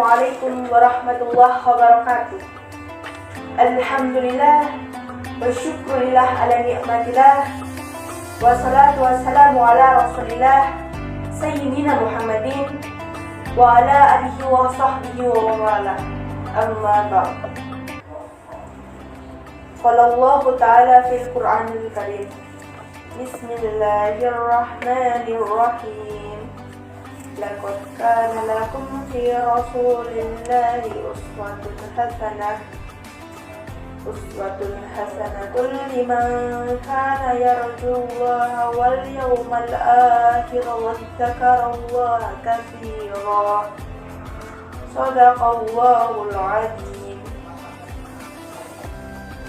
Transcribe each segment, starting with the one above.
Assalamualaikum warahmatullahi wabarakatuh. Alhamdulillah wa syukurillah ala ni'matillah. Wassalatu wassalamu ala rasulillah Sayyidina Muhammadin wa ala alihi wa sahbihi wa wala. Amma ba'd. Qala Allah Ta'ala fil Qur'anil Karim. Bismillahirrahmanirrahim. Laqad kana lakum fi rasulillahi uswatun hasanatun liman kana yarjullaha wal yawmal akhir wa dzakarallaha katsira. Shadaqallahul adzim.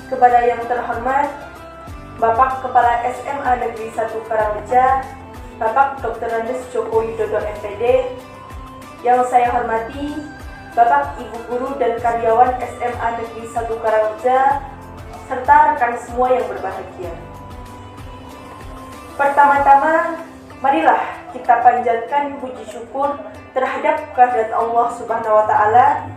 Kepada yang terhormat Bapak Kepala SMA Negeri 1 Karangreja, Bapak Dr. Andes Joko Widodo MPD, yang saya hormati Bapak, Ibu Guru dan karyawan SMA Negeri 1 Karangreja, serta rekan semua yang berbahagia. Pertama-tama, marilah kita panjatkan puji syukur terhadap kehadirat Allah Subhanahu wa Ta'ala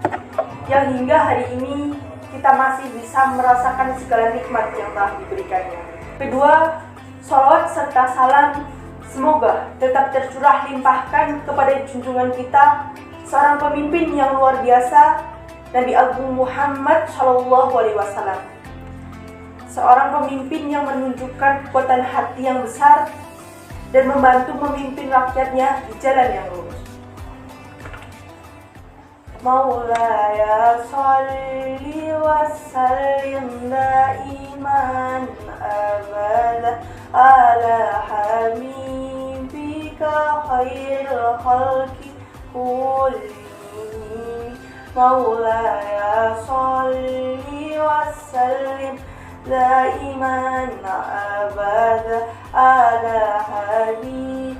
yang hingga hari ini kita masih bisa merasakan segala nikmat yang telah diberikannya. Kedua, sholawat serta salam semoga tetap tercurah limpahkan kepada junjungan kita, seorang pemimpin yang luar biasa, Nabi Agung Muhammad SAW. Seorang pemimpin yang menunjukkan kekuatan hati yang besar dan membantu memimpin rakyatnya di jalan yang lurus. Maulaya sholli wa sallim daiman abada ala habibika khairil khalqi kullihim. Maulaya sholli wa sallim daiman abada ala habibika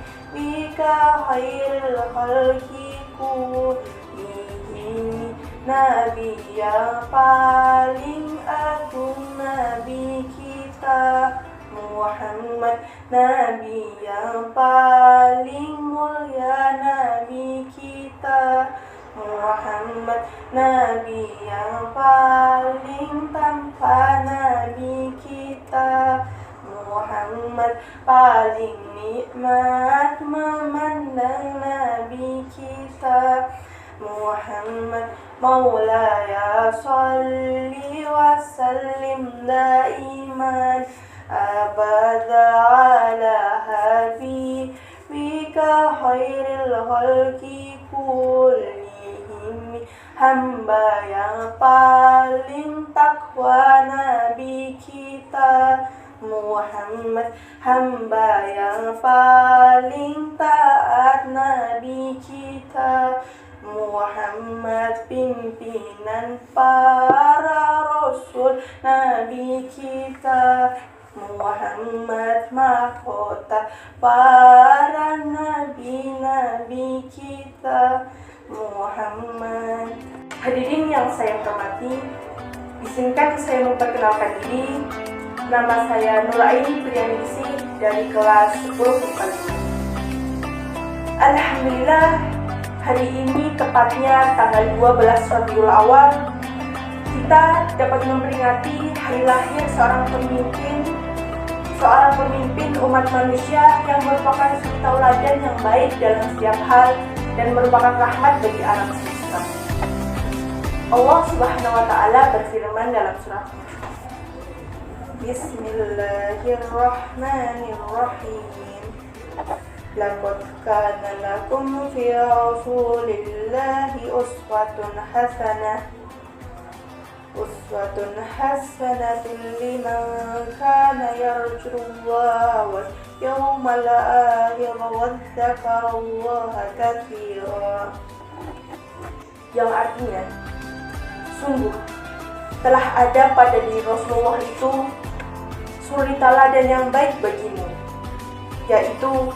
khairil khalqi kullihim. Nabi yang paling agung, Nabi kita Muhammad. Nabi yang paling mulia, Nabi kita Muhammad. Nabi yang paling tampan, Nabi kita Muhammad. Paling nikmat memandang, Nabi kita Muhammad. Maulaya sholli wa sallim daiman abada ala habibika khairil khalqi kullihim. Hamba yang paling takwa, Nabi kita Muhammad. Hamba yang paling taat, Nabi kita Muhammad. Pimpinan para rasul, Nabi kita Muhammad. Mahkota para nabi-nabi kita Muhammad. Hadirin yang saya hormati, izinkan saya memperkenalkan diri. Nama saya Nuraini Priyanisi dari kelas 10 IPA 5. Alhamdulillah, hari ini tepatnya tanggal 12 Rabiul Awal, kita dapat memperingati hari lahir seorang pemimpin umat manusia yang merupakan suri tauladan yang baik dalam setiap hal dan merupakan rahmat bagi alam semesta. Allah Subhanahu wa Ta'ala berfirman dalam surat Bismillahirrahmanirrahim. Laqad kana lakum fi rasulillahi uswatun hasanatun liman kana yarjullaha wal yawmal akhir wa dzakarallaha katsira. Yang artinya, sungguh telah ada pada diri Rasulullah itu suri tauladan yang baik bagimu, yaitu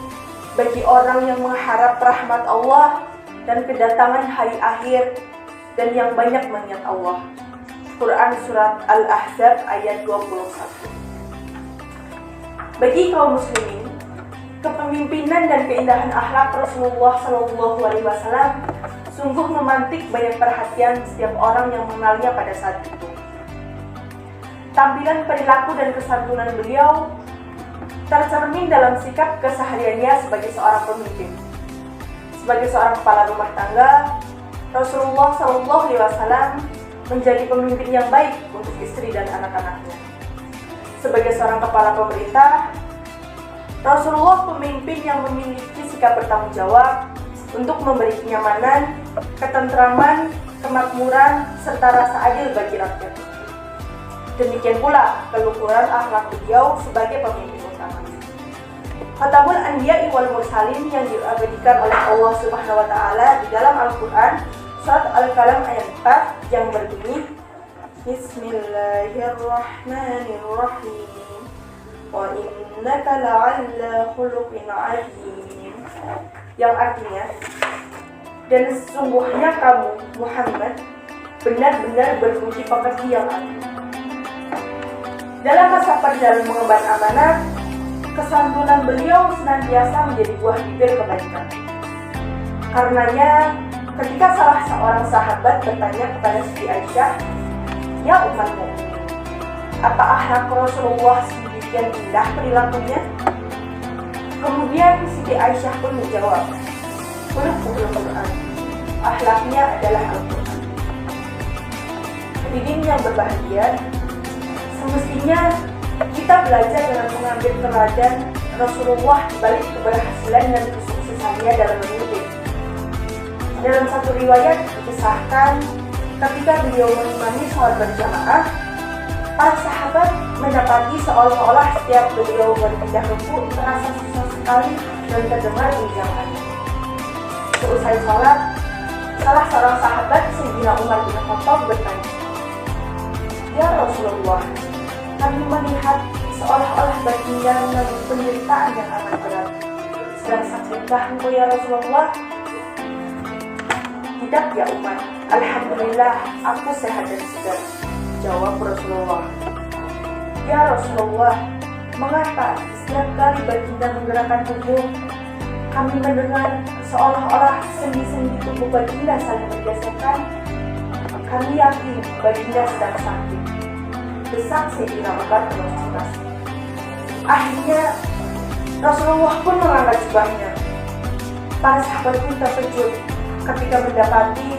bagi orang yang mengharap rahmat Allah dan kedatangan hari akhir dan yang banyak mengingat Allah. Quran Surat Al-Ahzab ayat 21. Bagi kaum muslimin, kepemimpinan dan keindahan akhlak Rasulullah SAW sungguh memantik banyak perhatian setiap orang yang mengenalnya pada saat itu. Tampilan perilaku dan kesantunan beliau tercermin dalam sikap kesehariannya sebagai seorang pemimpin. Sebagai seorang kepala rumah tangga, Rasulullah SAW menjadi pemimpin yang baik untuk istri dan anak-anaknya. Sebagai seorang kepala pemerintah, Rasulullah pemimpin yang memiliki sikap bertanggung jawab untuk memberi kenyamanan, ketentraman, kemakmuran, serta rasa adil bagi rakyat. Demikian pula keluhuran akhlak beliau sebagai pemimpin utama. Khatamul Anbiya'i wal Mursalin yang diabadikan oleh Allah Subhanahu wa taala di dalam Al-Qur'an surat Al-Qalam ayat 4 yang berbunyi Bismillahirrahmanirrahim wa innaka la'alla khuluqin 'azim, yang artinya, dan sesungguhnya kamu Muhammad benar-benar berbudi pekerti yang agung. Dalam masa perjalanan mengemban amanah, kesantunan beliau senantiasa menjadi buah bibir kebaikan. Karenanya, ketika salah seorang sahabat bertanya kepada Siti Aisyah, "Ya umat mukminin, apa akhlak Rasulullah sedemikian indah perilakunya?" Kemudian Siti Aisyah pun menjawab, "Khuluquhul Qur'an, akhlaknya adalah Al-Quran." Hadirin yang berbahagia, semestinya kita belajar dengan mengambil teladan Rasulullah dibalik keberhasilan dan kesuksesannya dalam memimpin. Dalam satu riwayat dikisahkan, ketika beliau mengimami sholat berjamaah, para sahabat mendapati seolah-olah setiap beliau berpindah rukuk terasa susah sekali dan terdengar guncangannya. Seusai sholat, salah seorang sahabat Sayyidina Umar bin Khattab bertanya, "Ya Rasulullah, kami melihat seolah-olah baginda menanggung penderitaan yang amat berat. Sedang sakitkah engkau ya Rasulullah?" "Tidak ya Umar, alhamdulillah aku sehat dan segar," jawab Rasulullah. "Ya Rasulullah, mengapa setiap kali baginda menggerakkan tubuh, kami mendengar seolah-olah sendi-sendi tubuh baginda saling bergesekan? Kami yakin baginda sedang sakit," desak Sayyidina Umar konsentrasi. Akhirnya Rasulullah pun mengangkat jubahnya. Para sahabat pun terkejut ketika mendapati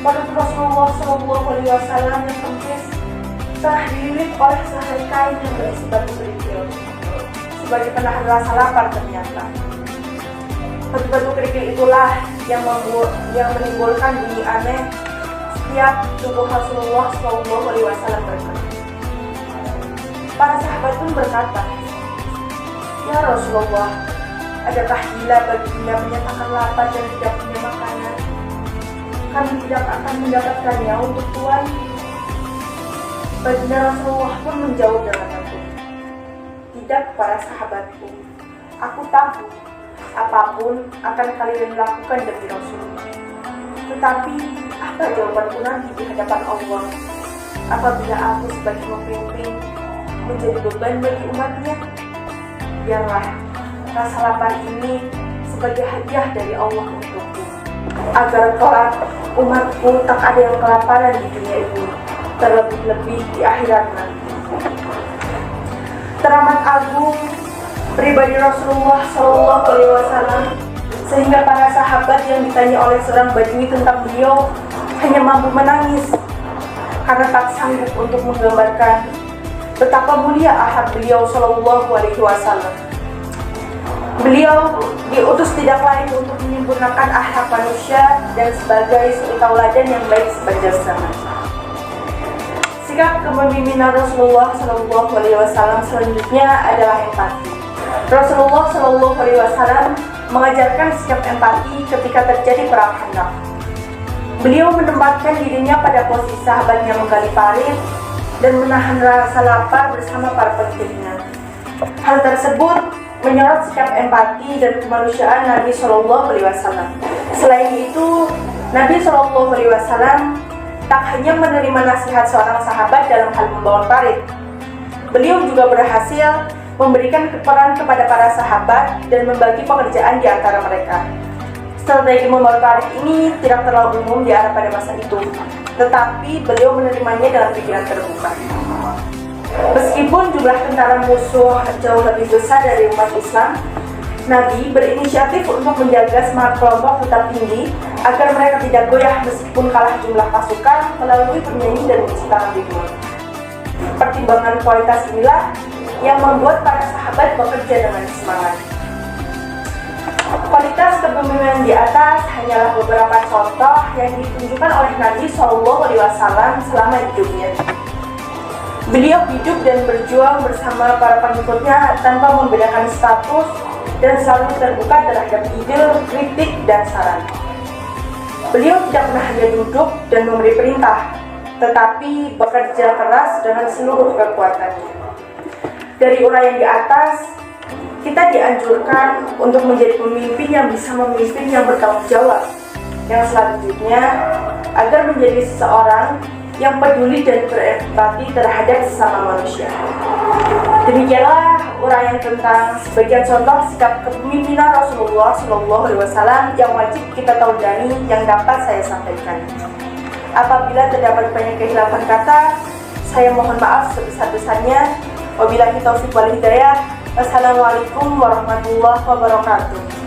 perut Rasulullah SAW yang kempis telah dililit oleh sehelai kain yang berisi batu kerikil sebagai penahan rasa lapar. Ternyata batu-batu kerikil itulah yang menimbulkan bunyi aneh setiap tubuh Rasulullah SAW bergerak. Para sahabat pun berkata, "Ya Rasulullah, adakah gila baginda menyatakan lapar dan tidak punya makanan? Kami tidak akan mendapatkannya untuk Tuhan." Baginda Rasulullah pun menjawab dengan lembut, "Tidak para sahabatku, aku tahu apapun akan kalian lakukan demi Rasulullah. Tetapi apa jawabanku nanti di hadapan Allah apabila aku sebagai pemimpin menjadi beban bagi umatnya? Biarlah rasa lapar ini sebagai hadiah dari Allah untukku, agar kelak umatku tak ada yang kelaparan di dunia ini, terlebih-lebih di akhirat nanti." Teramat agung pribadi Rasulullah SAW, sehingga para sahabat yang ditanya oleh seorang badui tentang beliau hanya mampu menangis karena tak sanggup untuk menggambarkan betapa mulia akhlak beliau SAW. Beliau diutus tidak lain untuk menyempurnakan akhlak manusia dan sebagai suri tauladan yang baik sepanjang zaman. Sikap kepemimpinan Rasulullah SAW selanjutnya adalah empati. Rasulullah SAW mengajarkan sikap empati ketika terjadi perang Khandaq. Beliau menempatkan dirinya pada posisi sahabatnya menggali parit dan menahan rasa lapar bersama para pengikutnya. Hal tersebut menyorot sikap empati dan kemanusiaan Nabi SAW. Selain itu, Nabi SAW tak hanya menerima nasihat seorang sahabat dalam hal membangun parit, beliau juga berhasil memberikan peran kepada para sahabat dan membagi pekerjaan di antara mereka. Strategi membuat tarif ini tidak terlalu umum di Arab pada masa itu, tetapi beliau menerimanya dalam pikiran terbuka. Meskipun jumlah tentara musuh jauh lebih besar dari umat Islam, Nabi berinisiatif untuk menjaga semangat kelompok tetap tinggi agar mereka tidak goyah meskipun kalah jumlah pasukan melalui bernyanyi dan menciptakan ritme. Pertimbangan kualitas inilah yang membuat para sahabat bekerja dengan semangat. Kualitas kepemimpinan di atas hanyalah beberapa contoh yang ditunjukkan oleh Nabi SAW selama hidupnya. Beliau hidup dan berjuang bersama para pengikutnya tanpa membedakan status dan selalu terbuka terhadap ide, kritik, dan saran. Beliau tidak pernah hanya duduk dan memberi perintah, tetapi bekerja keras dengan seluruh kekuatannya. Dari uraian di atas, kita dianjurkan untuk menjadi pemimpin yang bisa memimpin yang bertanggung jawab. Yang selanjutnya, agar menjadi seseorang yang peduli dan berempati terhadap sesama manusia. Demikianlah uraian tentang sebagian contoh sikap kepemimpinan Rasulullah SAW yang wajib kita taudani yang dapat saya sampaikan. Apabila terdapat banyak kehilafan kata, saya mohon maaf sebesar-besarnya. Wabillahi taufiq wal hidayah. Wassalamualaikum warahmatullahi wabarakatuh.